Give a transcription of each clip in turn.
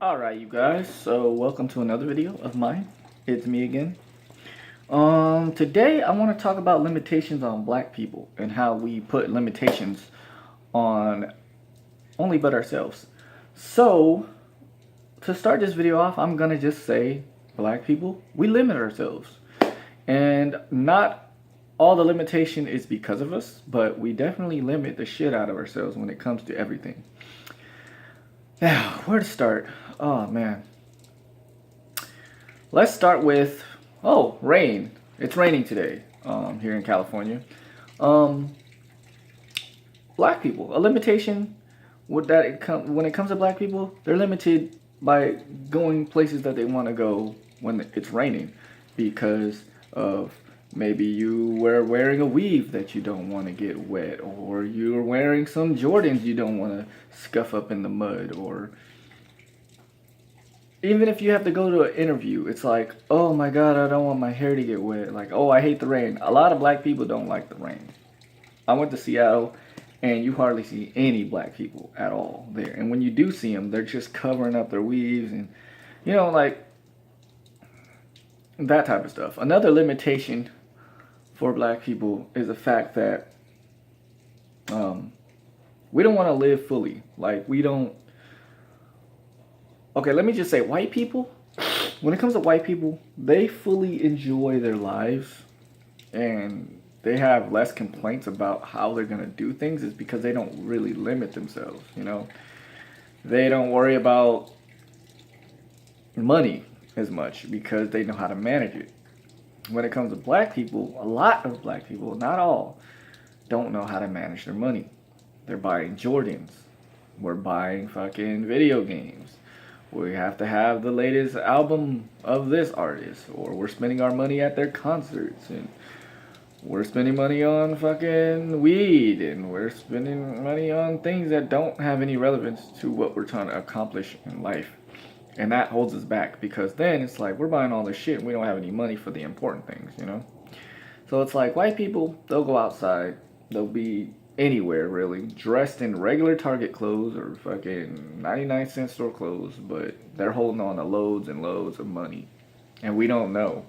Alright, you guys, so welcome to another video of mine. It's me again. Today I want to talk about limitations on black people and how we put limitations on only but ourselves. So, to start this video off, I'm gonna just say, black people, we limit ourselves. And not all the limitation is because of us, but we definitely limit the shit out of ourselves when it comes to everything. Now, where to start? Oh man. Let's start with, rain. It's raining today here in California. Um, Black people, a limitation with that when it comes to black people, they're limited by going places that they want to go when it's raining because of maybe you were wearing a weave that you don't want to get wet, or you're wearing some Jordans you don't want to scuff up in the mud, or even if you have to go to an interview, it's like, oh my god, I don't want my hair to get wet. Like, oh, I hate the rain. A lot of black people don't like the rain. I went to Seattle, and you hardly see any black people at all there. And when you do see them, they're just covering up their weaves and, like that type of stuff. Another limitation for black people is the fact that we don't want to live fully. Like, we don't. Okay, let me just say, white people, when it comes to white people, they fully enjoy their lives and they have less complaints about how they're going to do things is because they don't really limit themselves, They don't worry about money as much because they know how to manage it. When it comes to black people, a lot of black people, not all, don't know how to manage their money. They're buying Jordans. We're buying fucking video games. We have to have the latest album of this artist, or we're spending our money at their concerts, and we're spending money on fucking weed, and we're spending money on things that don't have any relevance to what we're trying to accomplish in life. And that holds us back because then it's like we're buying all this shit and we don't have any money for the important things. So it's like white people, they'll go outside, they'll be anywhere really, dressed in regular Target clothes or fucking 99-cent store clothes, but they're holding on to loads and loads of money. And we don't know.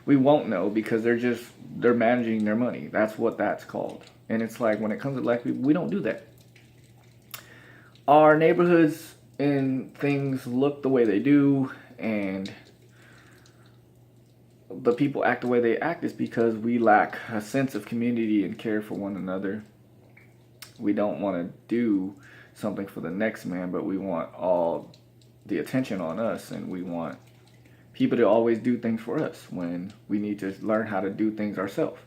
We won't know because they're managing their money. That's what that's called. And it's like when it comes to black people, we don't do that. Our neighborhoods and things look the way they do, and the people act the way they act is because we lack a sense of community and care for one another. We don't want to do something for the next man, but we want all the attention on us, and we want people to always do things for us when we need to learn how to do things ourselves.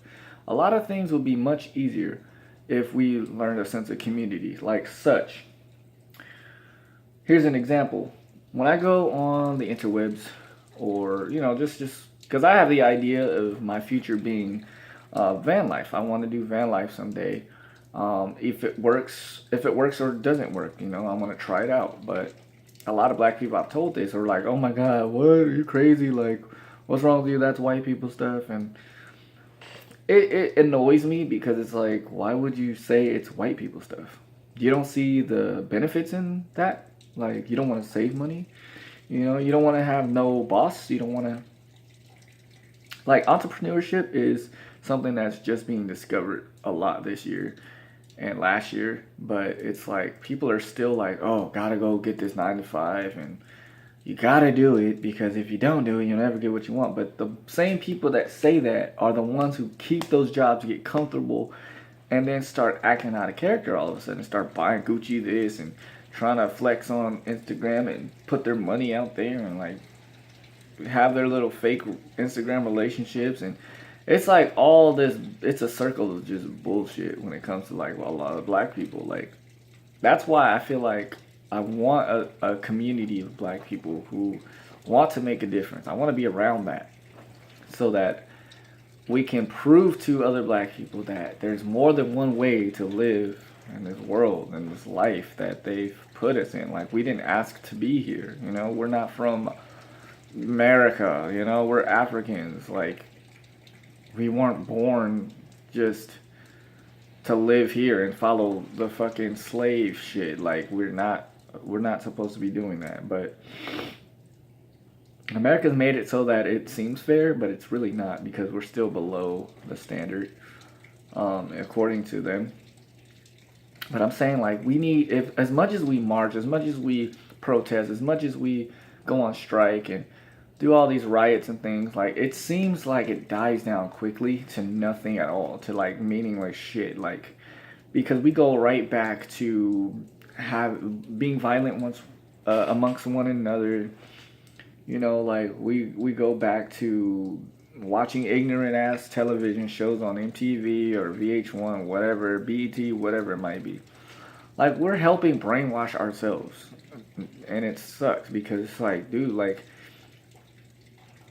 A lot of things would be much easier if we learned a sense of community, like such. Here's an example. When I go on the interwebs, or just because I have the idea of my future being van life. I want to do van life someday. If it works or doesn't work, I want to try it out. But a lot of black people I've told this are like, oh my god, what, are you crazy? Like, what's wrong with you? That's white people stuff. And it annoys me because it's like, why would you say it's white people stuff? You don't see the benefits in that? Like, you don't want to save money? You don't want to have no boss. You don't want to. Like, entrepreneurship is something that's just being discovered a lot this year and last year, but it's like people are still like, oh, gotta go get this 9 to 5, and you gotta do it because if you don't do it, you'll never get what you want. But the same people that say that are the ones who keep those jobs, get comfortable, and then start acting out of character all of a sudden, start buying Gucci this and trying to flex on Instagram and put their money out there and like have their little fake Instagram relationships. And it's like all this, it's a circle of just bullshit when it comes to like a lot of black people. Like, that's why I feel like I want a community of black people who want to make a difference. I want to be around that so that we can prove to other black people that there's more than one way to live in this world and this life that they've put us in. Like, we didn't ask to be here, we're not from America, we're Africans. Like, we weren't born just to live here and follow the fucking slave shit. Like, we're not We're not supposed to be doing that, but America's made it so that it seems fair, but it's really not because we're still below the standard, according to them. But I'm saying like we need, if as much as we march, as much as we protest, as much as we go on strike and do all these riots and things, like it seems like it dies down quickly to nothing at all, to like meaningless shit. Like because we go right back to have being violent once amongst one another. You know, like we go back to watching ignorant ass television shows on MTV or VH1, whatever, BET, whatever it might be. Like we're helping brainwash ourselves, and it sucks because it's like, dude, like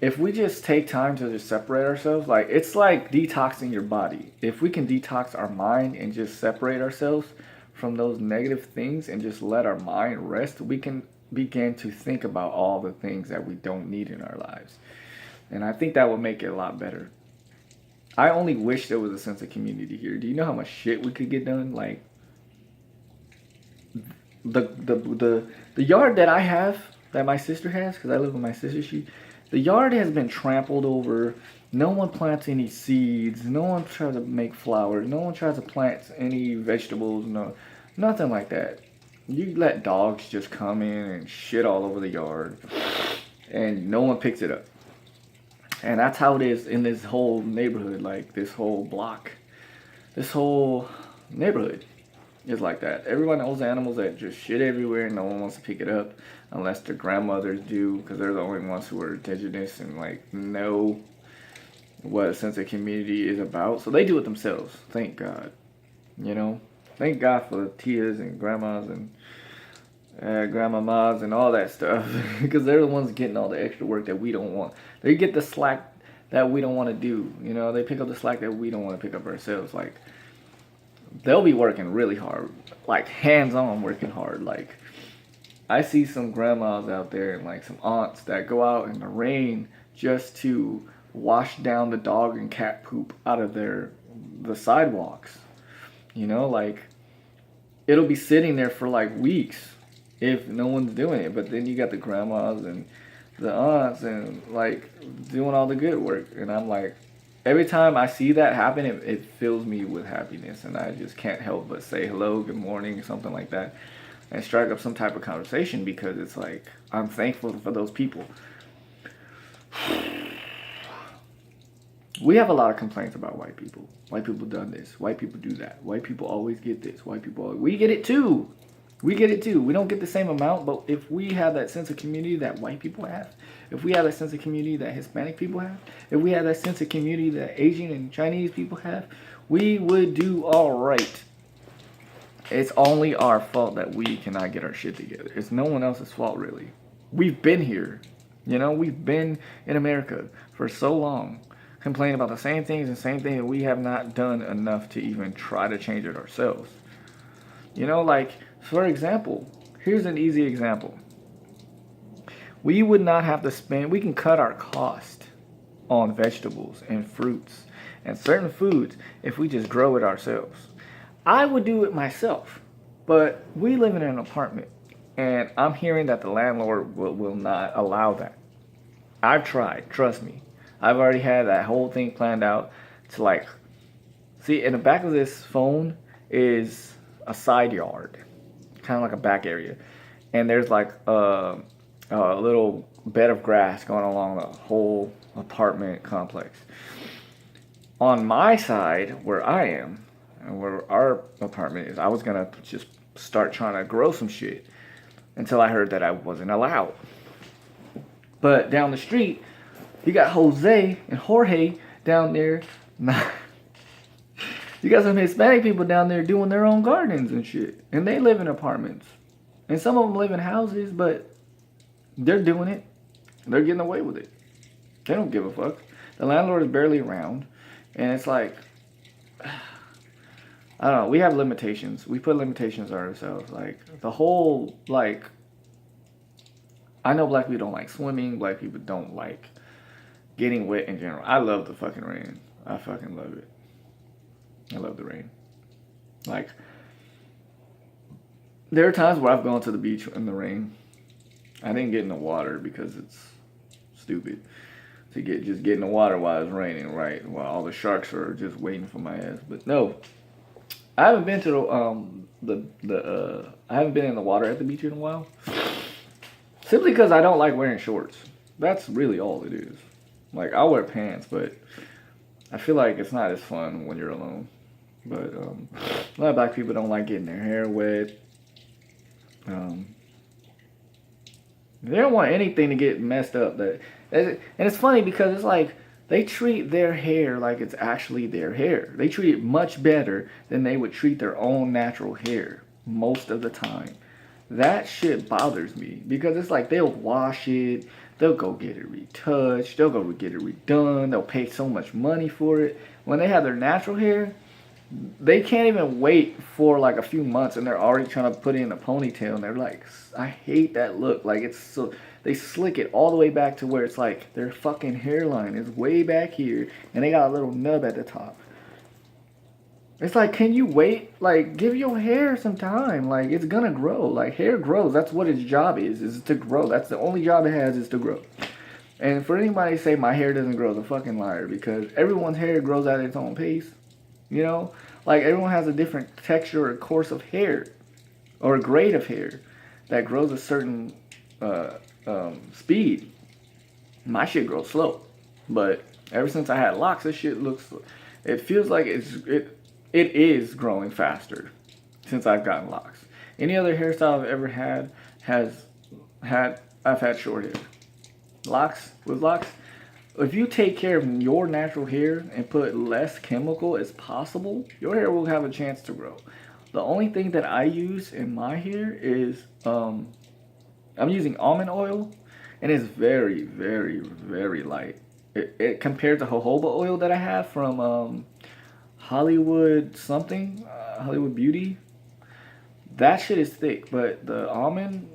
if we just take time to just separate ourselves, like it's like detoxing your body. If we can detox our mind and just separate ourselves from those negative things and just let our mind rest, we can begin to think about all the things that we don't need in our lives. And I think that would make it a lot better. I only wish there was a sense of community here. Do you know how much shit we could get done? Like the yard that I have, that my sister has, because I live with my sister, the yard has been trampled over. No one plants any seeds. No one tries to make flowers. No one tries to plant any vegetables. No, nothing like that. You let dogs just come in and shit all over the yard, and no one picks it up. And that's how it is in this whole neighborhood, like this whole block, this whole neighborhood is like that. Everyone knows animals that just shit everywhere and no one wants to pick it up unless their grandmothers do, because they're the only ones who are indigenous and like know what a sense of community is about. So they do it themselves. Thank God. You know? Thank God for tias and grandmas and grandmamas and all that stuff, because they're the ones getting all the extra work that we don't want. They get the slack that we don't want to do. You know, they pick up the slack that we don't want to pick up ourselves. Like they'll be working really hard, like hands-on working hard. Like I see some grandmas out there and like some aunts that go out in the rain just to wash down the dog and cat poop out of the sidewalks. You know, like it'll be sitting there for like weeks if no one's doing it. But then you got the grandmas and the aunts and like doing all the good work. And I'm like, every time I see that happen, it fills me with happiness. And I just can't help but say hello, good morning, something like that. And strike up some type of conversation because it's like, I'm thankful for those people. We have a lot of complaints about white people. White people done this. White people do that. White people always get this. White people, we get it too. We get it too. We don't get the same amount, but if we have that sense of community that white people have, if we have that sense of community that Hispanic people have, if we have that sense of community that Asian and Chinese people have, we would do all right. It's only our fault that we cannot get our shit together. It's no one else's fault, really. We've been here. You know, we've been in America for so long, complaining about the same things and same thing, and we have not done enough to even try to change it ourselves. You know, like, for example, here's an easy example. We would not have to spend, we can cut our cost on vegetables and fruits and certain foods if we just grow it ourselves. I would do it myself, but we live in an apartment, and I'm hearing that the landlord will not allow that. I've tried, trust me. I've already had that whole thing planned out to like, see, in the back of this phone is a side yard, kind of like a back area, and there's like a little bed of grass going along the whole apartment complex. On my side, where I am, and where our apartment is, I was gonna just start trying to grow some shit until I heard that I wasn't allowed. But down the street, you got Jose and Jorge down there. You got some Hispanic people down there doing their own gardens and shit. And they live in apartments. And some of them live in houses, but they're doing it. They're getting away with it. They don't give a fuck. The landlord is barely around. And it's like, I don't know. We have limitations. We put limitations on ourselves. Like, the whole, like, I know black people don't like swimming. Black people don't like getting wet in general. I love the fucking rain. I fucking love it. I love the rain. Like, there are times where I've gone to the beach in the rain. I didn't get in the water because it's stupid to get in the water while it's raining, right? While all the sharks are just waiting for my ass. But no, I haven't been to I haven't been in the water at the beach in a while. Simply because I don't like wearing shorts. That's really all it is. Like, I'll wear pants, but I feel like it's not as fun when you're alone. But a lot of black people don't like getting their hair wet. They don't want anything to get messed up. And it's funny because it's like they treat their hair like it's actually their hair. They treat it much better than they would treat their own natural hair most of the time. That shit bothers me because it's like they'll wash it, they'll go get it retouched, they'll go get it redone, they'll pay so much money for it. When they have their natural hair, they can't even wait for like a few months and they're already trying to put in a ponytail and they're like, I hate that look. Like, it's so, they slick it all the way back to where it's like their fucking hairline is way back here and they got a little nub at the top. It's like, can you wait? Like, give your hair some time. Like, it's gonna grow. Like, hair grows. That's what its job is to grow. That's the only job it has, is to grow. And for anybody to say my hair doesn't grow, they're a fucking liar, because everyone's hair grows at its own pace. You know? Like, everyone has a different texture or course of hair, or a grade of hair that grows a certain speed. My shit grows slow. But ever since I had locks, this shit looks, it feels like it is growing faster since I've gotten locks. Any other hairstyle I've ever had I've had short hair. With locks, if you take care of your natural hair and put less chemical as possible, your hair will have a chance to grow. The only thing that I use in my hair is I'm using almond oil, and it's very, very, very light. It compared to jojoba oil that I have from Hollywood something, Hollywood Beauty. That shit is thick, but the almond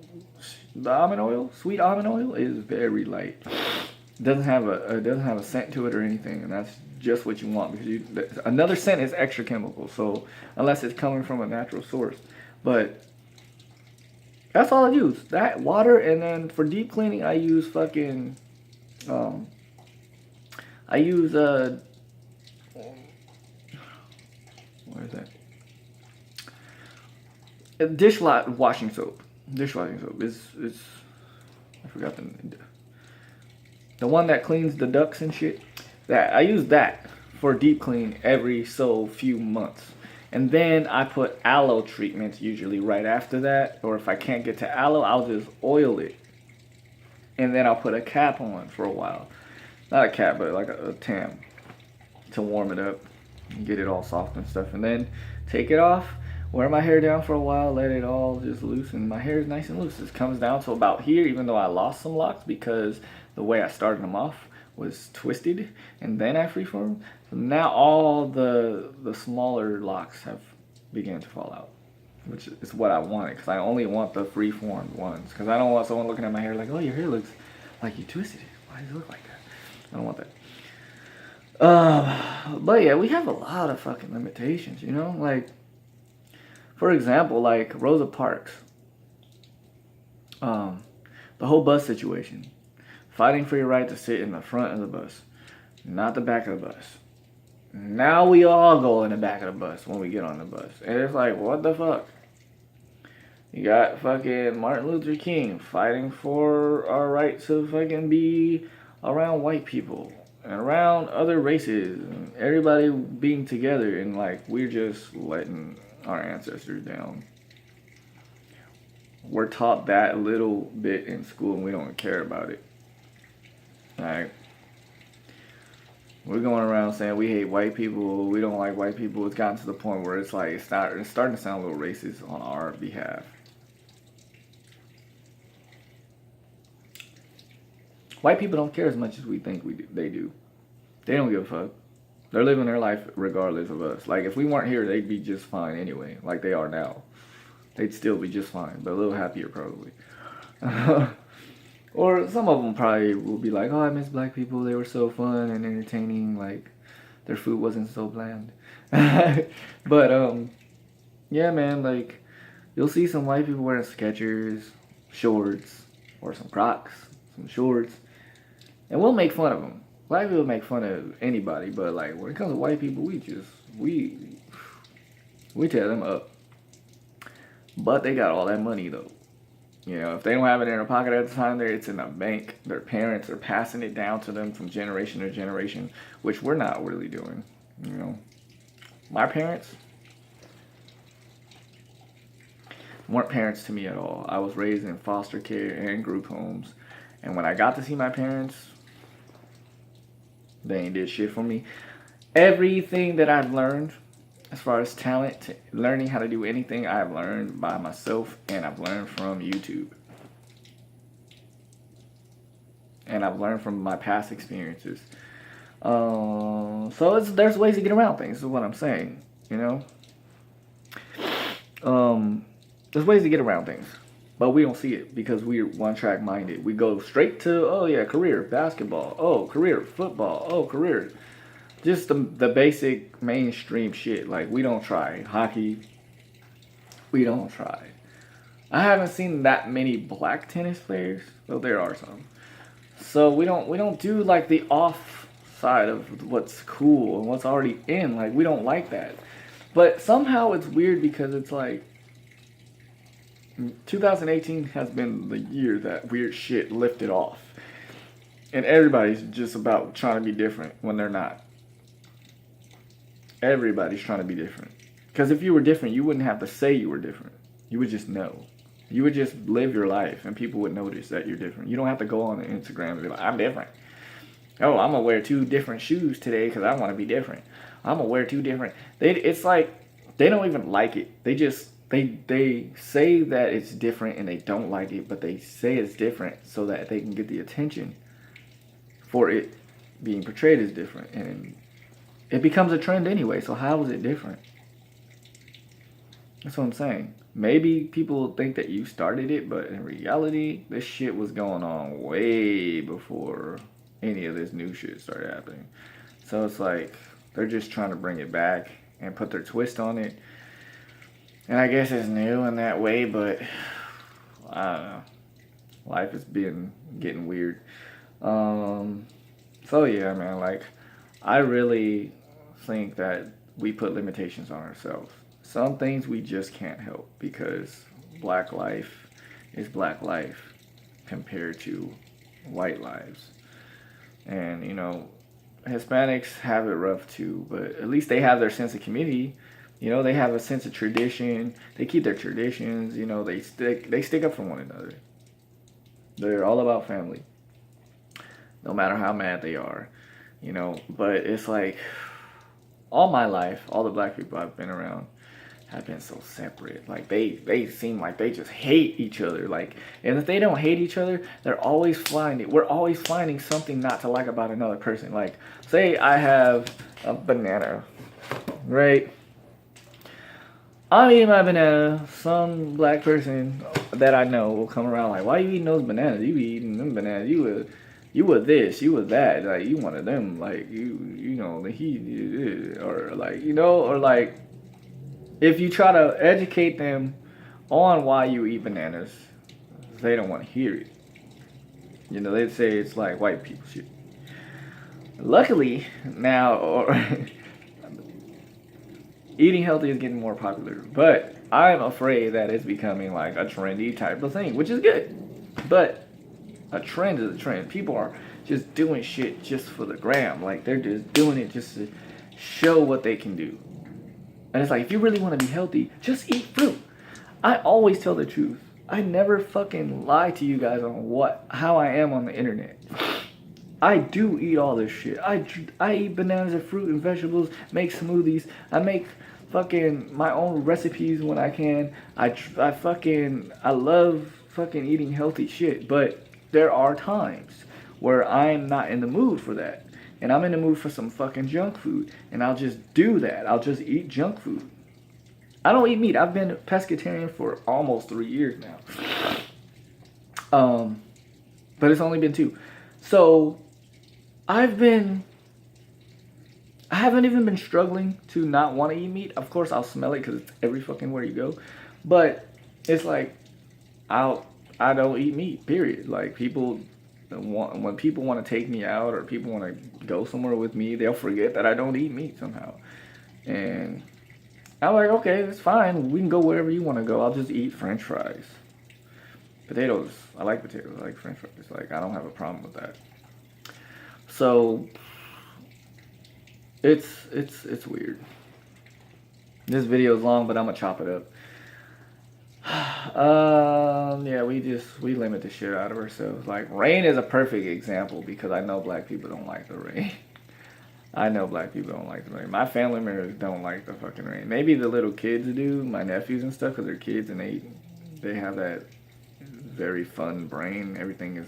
oil, sweet almond oil, is very light. It doesn't have a scent to it or anything, and that's just what you want, because another scent is extra chemical. So unless it's coming from a natural source, but that's all I use. That, water, and then for deep cleaning I use fucking I use what is that? Dishwashing soap. Dishwashing soap is I forgot the one that cleans the ducts and shit. That I use that for deep clean every so few months. And then I put aloe treatments usually right after that. Or if I can't get to aloe, I'll just oil it. And then I'll put a cap on for a while. Not a cap, but like a tam to warm it up and get it all soft and stuff. And then take it off, wear my hair down for a while, let it all just loosen. My hair is nice and loose. It comes down to about here, even though I lost some locks because the way I started them off was twisted and then I freeformed. So now all the smaller locks have begun to fall out, which is what I wanted, because I only want the freeformed ones, because I don't want someone looking at my hair like, oh, your hair looks like you twisted it. Why does it look like that? I don't want that. But yeah, we have a lot of fucking limitations, you know? Like, for example, like Rosa Parks. The whole bus situation. Fighting for your right to sit in the front of the bus, not the back of the bus. Now we all go in the back of the bus when we get on the bus. And it's like, what the fuck? You got fucking Martin Luther King fighting for our right to fucking be around white people and around other races, and everybody being together, and like we're just letting our ancestors down. We're taught that little bit in school and we don't care about it. Like, we're going around saying we hate white people, we don't like white people. It's gotten to the point where it's like it's starting to sound a little racist on our behalf. White people don't care as much as we think they do. They don't give a fuck. They're living their life regardless of us. Like, if we weren't here, they'd be just fine anyway, like they are now. They'd still be just fine, but a little happier probably. Or some of them probably will be like, oh, I miss black people. They were so fun and entertaining. Like, their food wasn't so bland. But, yeah, man, like, You'll see some white people wearing Skechers, shorts, or some Crocs, some shorts, and we'll make fun of them. Black people make fun of anybody, but like when it comes to white people, we tear them up. But they got all that money though. You know, if they don't have it in their pocket at the time, it's in a bank. Their parents are passing it down to them from generation to generation, which we're not really doing. You know, my parents weren't parents to me at all. I was raised in foster care and group homes, and when I got to see my parents, they ain't did shit for me. Everything that I've learned as far as talent, learning how to do anything, I've learned by myself, and I've learned from YouTube. And I've learned from my past experiences. So there's ways to get around things, is what I'm saying, you know? There's ways to get around things, but we don't see it because we're one-track minded. We go straight to, oh yeah, career, basketball, oh, career, football, oh, career. Just the basic mainstream shit. Like, we don't try hockey. We don't try. I haven't seen that many black tennis players, though there are some. So we don't do like the off side of what's cool and what's already in. Like, we don't like that. But somehow it's weird because it's like 2018 has been the year that weird shit lifted off. And everybody's just about trying to be different when they're not. Everybody's trying to be different. Because if you were different, you wouldn't have to say you were different. You would just know. You would just live your life and people would notice that you're different. You don't have to go on Instagram and be like, I'm different. Oh, I'm going to wear 2 different shoes today because I want to be different. I'm going to wear 2 different. It's like they don't even like it. They say that it's different and they don't like it, but they say it's different so that they can get the attention for it being portrayed as different. And it becomes a trend anyway, so how is it different? That's what I'm saying. Maybe people think that you started it, but in reality, this shit was going on way before any of this new shit started happening. So it's like, they're just trying to bring it back and put their twist on it. And I guess it's new in that way, but I don't know. Life is getting weird. So yeah, man, like, I really think that we put limitations on ourselves. Some things we just can't help because black life is black life compared to white lives. And, you know, Hispanics have it rough too, but at least they have their sense of community. You know, they have a sense of tradition. They keep their traditions. You know, they stick up for one another. They're all about family, no matter how mad they are. You know, but it's like all my life, all the black people I've been around have been so separate. Like they seem like they just hate each other. Like, and if they don't hate each other, we're always finding something not to like about another person. Like, say I have a banana, right? I'm eating my banana. Some black person that I know will come around like, why are you eating those bananas? You be eating them bananas. You were this, you were that. Like, you one of them. Like, you know, or like, you know, or like, if you try to educate them on why you eat bananas, they don't want to hear it. You know, they say it's like white people shit. Luckily, now, eating healthy is getting more popular, but I'm afraid that it's becoming like a trendy type of thing, which is good. But a trend is a trend. People are just doing shit just for the gram. Like, they're just doing it just to show what they can do. And it's like, if you really want to be healthy, just eat fruit. I always tell the truth. I never fucking lie to you guys on how I am on the internet. I do eat all this shit. I eat bananas and fruit and vegetables, make smoothies. I make fucking my own recipes when I can. I love fucking eating healthy shit. But there are times where I'm not in the mood for that. And I'm in the mood for some fucking junk food. And I'll just do that. I'll just eat junk food. I don't eat meat. I've been pescatarian for almost 3 years now. But it's only been 2. So I haven't even been struggling to not want to eat meat. Of course, I'll smell it because it's every fucking where you go. But it's like I don't eat meat. Period. Like people when people want to take me out or people want to go somewhere with me, they'll forget that I don't eat meat somehow. And I'm like, okay, it's fine. We can go wherever you want to go. I'll just eat French fries. Potatoes. I like potatoes. I like French fries. Like I don't have a problem with that. So it's weird. This video is long, but I'm gonna chop it up. Yeah, we limit the shit out of ourselves. Like rain is a perfect example because I know black people don't like the rain. I know black people don't like the rain. My family members don't like the fucking rain. Maybe the little kids do, my nephews and stuff, because they're kids and they have that very fun brain. Everything is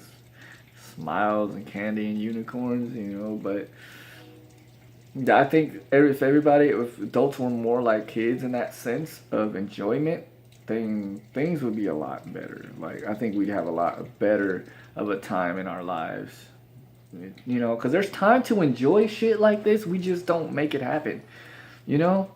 smiles and candy and unicorns, you know. But I think if adults were more like kids in that sense of enjoyment, then things would be a lot better. Like I think we'd have a lot better of a time in our lives, you know, because there's time to enjoy shit like this. We just don't make it happen, you know.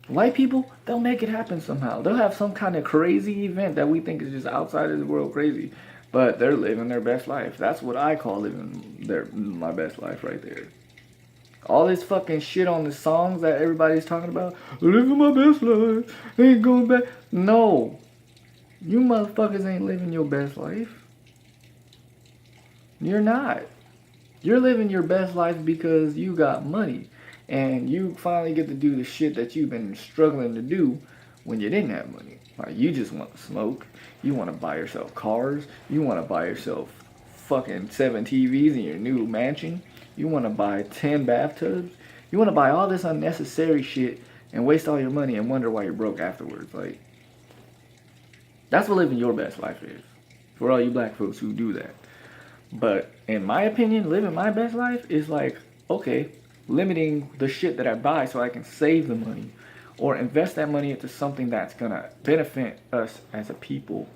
White people, they'll make it happen somehow. They'll have some kind of crazy event that we think is just outside of the world crazy, but they're living their best life. That's what I call living my best life right there. All this fucking shit on the songs that everybody's talking about. Living my best life. Ain't going back. No. You motherfuckers ain't living your best life. You're not. You're living your best life because you got money. And you finally get to do the shit that you've been struggling to do when you didn't have money. Like you just want to smoke. You want to buy yourself cars. You want to buy yourself fucking 7 TVs in your new mansion. You want to buy 10 bathtubs. You want to buy all this unnecessary shit and waste all your money and wonder why you're broke afterwards. Like, that's what living your best life is. For all you black folks who do that. But in my opinion, living my best life is like, okay, limiting the shit that I buy so I can save the money. Or invest that money into something that's going to benefit us as a people.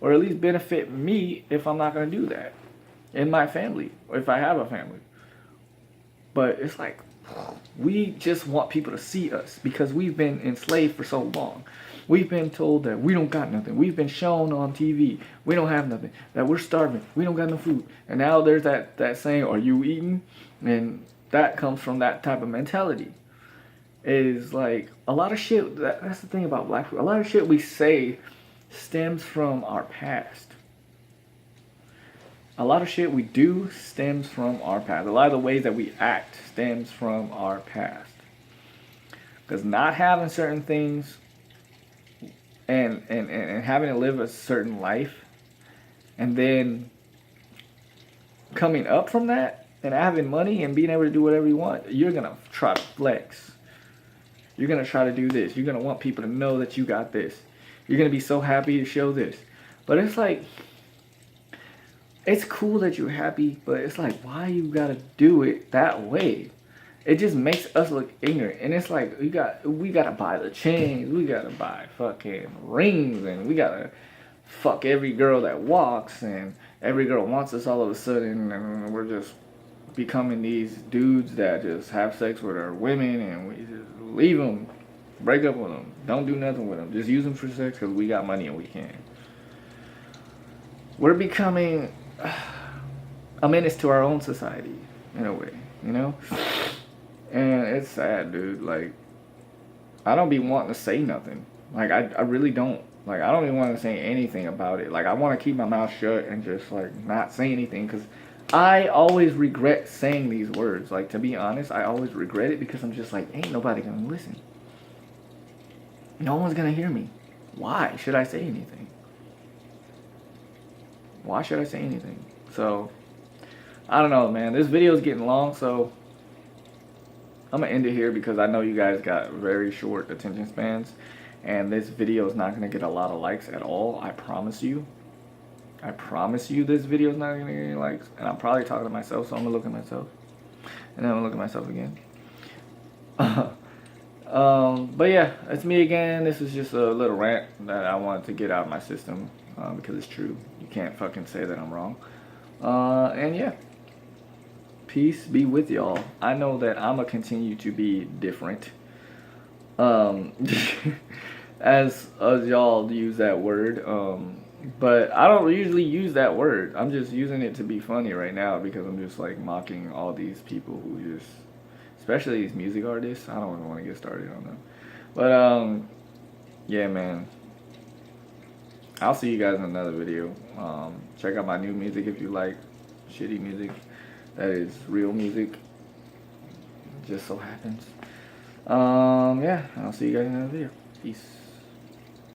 Or at least benefit me if I'm not going to do that. In my family. Or if I have a family. But it's like, we just want people to see us because we've been enslaved for so long. We've been told that we don't got nothing. We've been shown on TV, we don't have nothing. That we're starving, we don't got no food. And now there's that saying, are you eating? And that comes from that type of mentality. Is like, a lot of shit, that's the thing about black people. A lot of shit we say stems from our past. A lot of shit we do stems from our past. A lot of the ways that we act stems from our past. Because not having certain things and having to live a certain life and then coming up from that and having money and being able to do whatever you want, you're going to try to flex. You're going to try to do this. You're going to want people to know that you got this. You're going to be so happy to show this. But it's like, it's cool that you're happy, but it's like, why you gotta do it that way? It just makes us look ignorant. And it's like, we gotta buy the chains, we gotta buy fucking rings, and we gotta fuck every girl that walks, and every girl wants us all of a sudden, and we're just becoming these dudes that just have sex with our women, and we just leave them, break up with them, don't do nothing with them, just use them for sex because we got money and we can. We're becoming a menace to our own society in a way, you know. And it's sad, dude. Like, I don't be wanting to say nothing. Like, I really don't. Like, I don't even want to say anything about it. Like, I want to keep my mouth shut and just like not say anything, because I always regret saying these words. Like, to be honest, I always regret it because I'm just like, ain't nobody gonna listen. No one's gonna hear me. Why should I say anything? Why should I say anything? So, I don't know, man. This video is getting long, so I'm going to end it here because I know you guys got very short attention spans. And this video is not going to get a lot of likes at all. I promise you. I promise you this video is not going to get any likes. And I'm probably talking to myself, so I'm going to look at myself. And then I'm going to look at myself again. But yeah, it's me again. This is just a little rant that I wanted to get out of my system. Because it's true. You can't fucking say that I'm wrong. And yeah. Peace be with y'all. I know that I'm going to continue to be different. as y'all use that word. But I don't usually use that word. I'm just using it to be funny right now because I'm just like mocking all these people who just, especially these music artists. I don't even want to get started on them. But yeah, man. I'll see you guys in another video. Check out my new music if you like shitty music. That is real music. Just so happens. Yeah, I'll see you guys in another video. Peace.